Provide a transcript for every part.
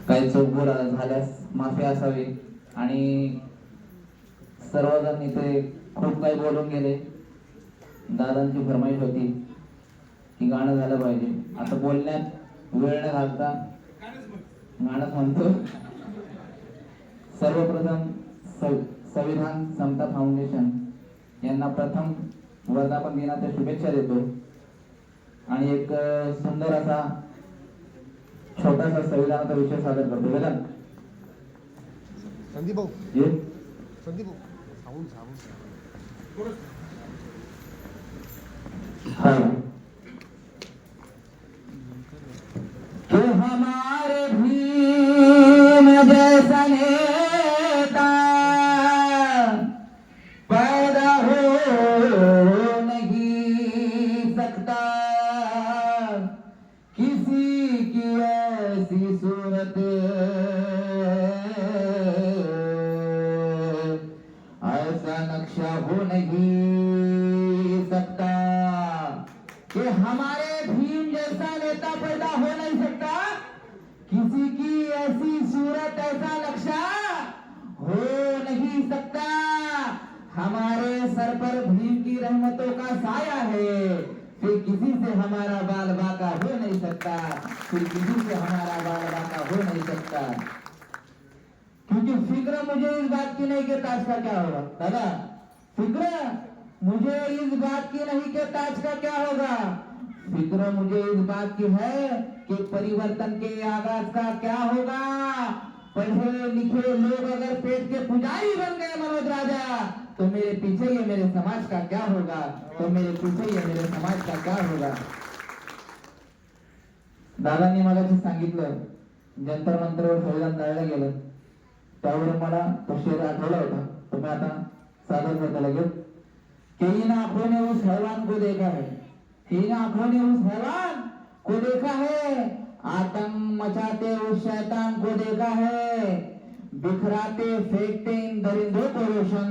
काही चूक झाल्यास माफी असावी. आणि सर्वजण इथे खूप काही बोलून गेले. दादांची फरमाईश होती की गाणं झालं पाहिजे. आता बोलण्यात वेळ न घालता गाणंच म्हणतो. सर्वप्रथम संविधान समता फाउंडेशन यांना प्रथम वर्धापन दिनाच्या शुभेच्छा देतो. आणि एक सुंदर असा छोटासा संविधानाचा विषय सादर करतो. बघा संदीप भाऊ, ये संदीप भाऊ, साऊंड हाँ कि हमारे भीम जैसा नेता पैदा हो नहीं सकता, किसी की ऐसी सूरत ऐसा नक्शा हो नहीं सकता कि हमारे भीम जैसा नेता पैदा हो नहीं सकता, किसी की ऐसी सूरत ऐसा नक्शा हो नहीं सकता. हमारे सर पर भीम की रहमतों का साया है, फिर किसी से हमारा बाल बाका हो नहीं सकता, फिर किसी से हमारा बाल बाका हो नहीं सकता. क्योंकि फिक्र मुझे इस बात की नहीं कि ताज का क्या होगा. दादा, फिक्र मुझे इस बात की नहीं कि ताज का क्या होगा, फिक्र मुझे इस बात की है कि परिवर्तन के आगाज का क्या होगा. पढ़े लिखे लोग अगर पेट के पुजारी बन गए मनोज राजा, तो मेरे पीछे ये मेरे समाज का क्या होगा, तो मेरे पीछे ये मेरे समाज का क्या होगा. दादांनी मगाशी सांगितलं जंतर मंतरवर संविधान जाळलं गेलं, त्यावरून मला तो शेर आठवला होता, तो मैं आता सादर करता लगेच. कि इन आंखों ने उस हैवान को देखा है, इन आंखों ने उस हैवान को देखा है, आतंक मचाते उस शैतान को देखा है, बिखराते फेंकते इन दरिंदों को रोशन,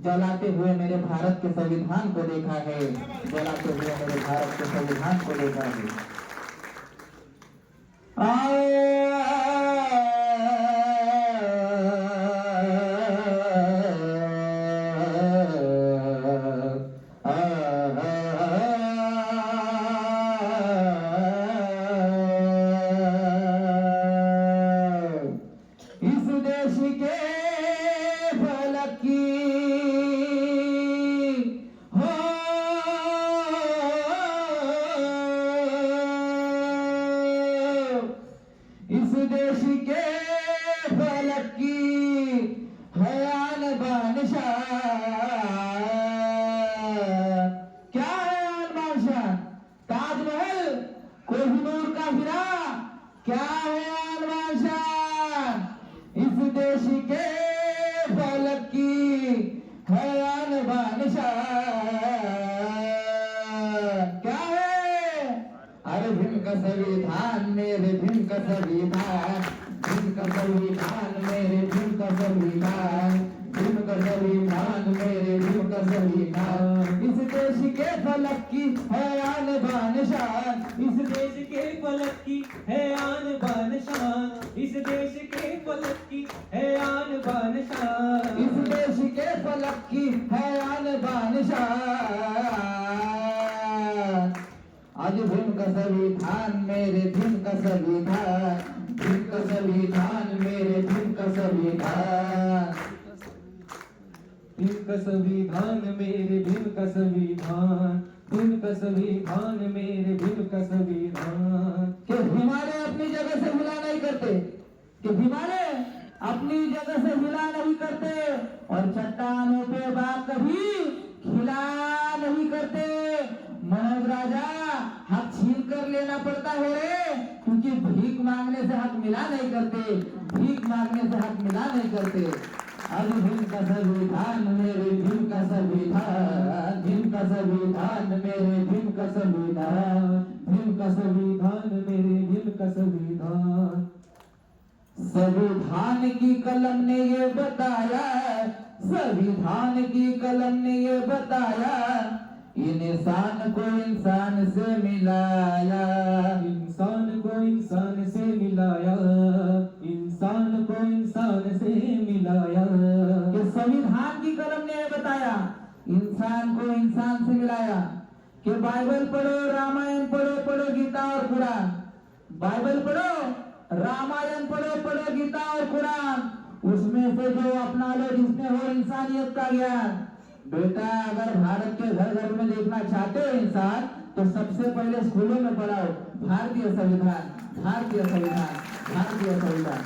जलाते हुए मेरे भारत के संविधान को देखा है, जलाते हुए मेरे भारत के संविधान को देखा है. इस देश के फलक की हो, इस देश के फलक की है आन बान शान. क्या है आन बान शान? ताजमहल, कोहिनूर का हीरा, क्या है आन बान शान? इस देश के फलक की है आन बान शान. क्या है? अरे भीम का संविधान मेरे भीम का संविधान, भीम का संविधान मेरे भीम का संविधान, भीम का संविधान मेरे भीम का संविधान. इस देश के फलक की है आन बान शान, इस देश के फलक की है आन बान शान, इस देश के फलक की है आन बान शान, इस देश के फलक की है आन बान शान. आज भीम का संविधान मेरे भीम का संविधान, भीम का संविधान मेरे भीम का संविधान. भीम का संविधान मेरे भीम का संविधान, भीम का संविधान मेरे भीम का संविधान. कि हिमालय अपनी जगह से हिला नहीं करते, कि हिमालय अपनी जगह से हिला नहीं करते, और चट्टानों पे बाग कभी खिला नहीं करते. मनोज राजा, हक छीन कर लेना पड़ता है रे, क्योंकि भीख मांगने से हक मिला नहीं करते, भीख मांगने से हक मिला नहीं करते. आज भीम का संविधान मेरे भीम का संविधान, भीम का संविधान मेरे भीम का संविधान, भीम का संविधान मेरे भीम का संविधान. संविधान की कलम ने ये बताया, संविधान की कलम ने ये बताया, इंसान को इंसान से मिलाया, इंसान को इंसान से मिलाया, से मिलाया। कि संविधान की कलम ने बताया, इंसान को इंसान से मिलाया। कि बाइबल पढ़ो, रामायण पढ़ो, पढ़ो गीता और कुरान। बाइबल पढ़ो, रामायण पढ़ो, पढ़ो गीता और कुरान। उसमें से जो अपना लो जिसमें हो इंसानियत का ज्ञान। बेटा अगर भारत के घर घर में देखना चाहते हो इंसान, तो सबसे पहले स्कूलों में पढ़ाओ भारतीय संविधान, भारतीय संविधान, भारतीय संविधान।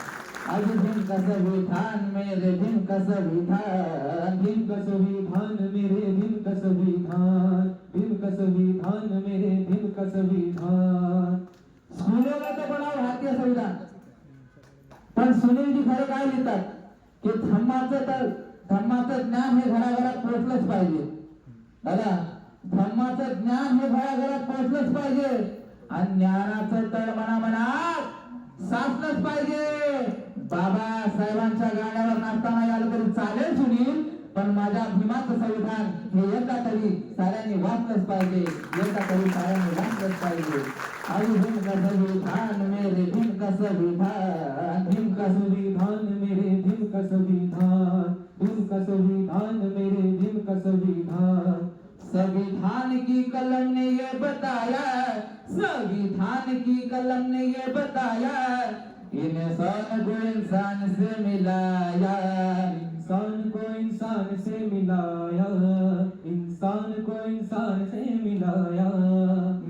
आज भीम का संविधान मेरे भीम का संविधान, भीम का संविधान मेरे भीम का संविधान, भीम का संविधान मेरे भीम का संविधान। स्कूलों में तो पढ़ाओ भारतीय संविधान, पण सुनील जी खरे काय लिहितात की धम्माचं ज्ञान हे घराघरात पोहोचलंच पाहिजे. दादा, धम्माचं ज्ञान हे घराघरात पोहोचलंच पाहिजे आणि ज्ञानाचं तळ मनामनात साचलंच पाहिजे. बाबासाहेबांच्या गाण्यावर नाचताना याला तरी चालेल सुनील, पण माझ्या भीमाचं संविधान हे एकदा तरी साऱ्यांनी वाचलंच पाहिजे, एकदा तरी साऱ्यांनी वाचलंच पाहिजे. आई भीम का संविधान मेरे भीम का संविधान, भीम का संविधान मेरे भीम का संविधान, भीम का संविधान मेरे भीम का संविधान। संविधान की कलम ने ये बताया, संविधान की कलम ने ये बताया, इंसान को इंसान से मिलाया, इंसान को इंसान से मिलाया, इंसान को इंसान से मिलाया।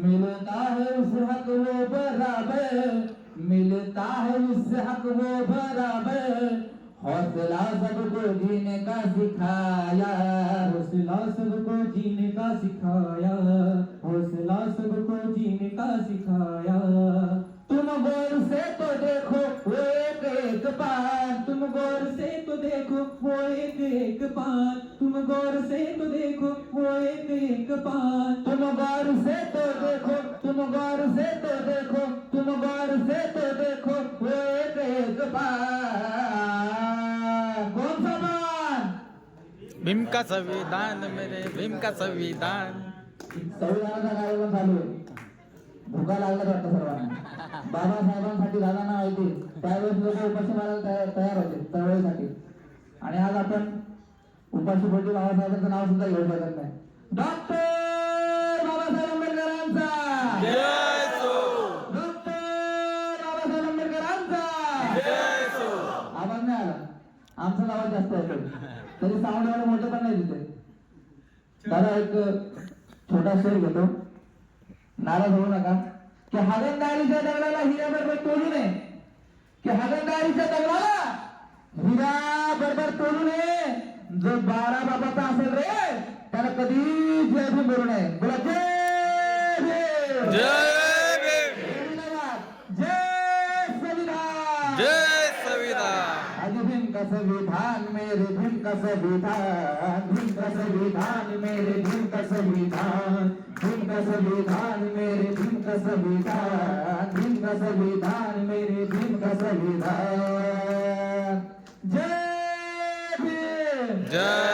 मिलता है उस हक वो बराबर, मिलता है उस हक वो बराबर, हौसला सबको जीने का सिखाया, हौसला सबको जीने का सिखाया, हौसला सबको जीने का सिखाया। तुम गौर से तो देखो वो एक एक पान, तुम गौर से तो देखो वो एक एक पान, तुम गौर से तो देखो वो एक एक पान, तुम गौर से तो देखो, तुम गौर से तो देखो, तुम गौर से तो देखो वो एक एक पान. कौन सा पान? भीम का संविधान मेरे भीम का संविधान। संविधानाचा कार्यक्रम चालू आहे. भुका लागल्यात वाटतं सर्वांना. बाबासाहेबांसाठी दादांना माहिती, त्यावेळेस लोक उपाशी मारायला तयार होते चळवळीसाठी. आणि आज आपण उपाशी पोटी बाबासाहेबांचं नाव सुद्धा घेऊ शकत नाही. डॉक्टर बाबासाहेब आंबेडकरांचा जय सो, डॉक्टर बाबासाहेब आंबेडकरांचा जय सो। आवाज नाही आला, आमचा आवाज जास्त येतो, तरी साऊंड एवढं मोठं पण नाही तिथे. दादा एक छोटा शेर घेतो, नाराज होऊ नका. की हागणदारीच्या दगडाला हिरा बरोबर तोडू नये, की हागणदारीच्या दगडाला हिरा बरोबर तोडू नये. जो 12 बाबाचा असेल रे, त्याला कधीच जय भीम बोलू नये. बोला जय भीम, जय भीम, धन्यवाद. जय संविधान, जय संविधान। आज भीम का संविधान मेरे भीम का संविधान, भीम का संविधान मेरे भीम का संविधान, भीम का संविधान मेरे भीम का संविधान, भीम का संविधान मेरे भीम का संविधान. जय भीम, जय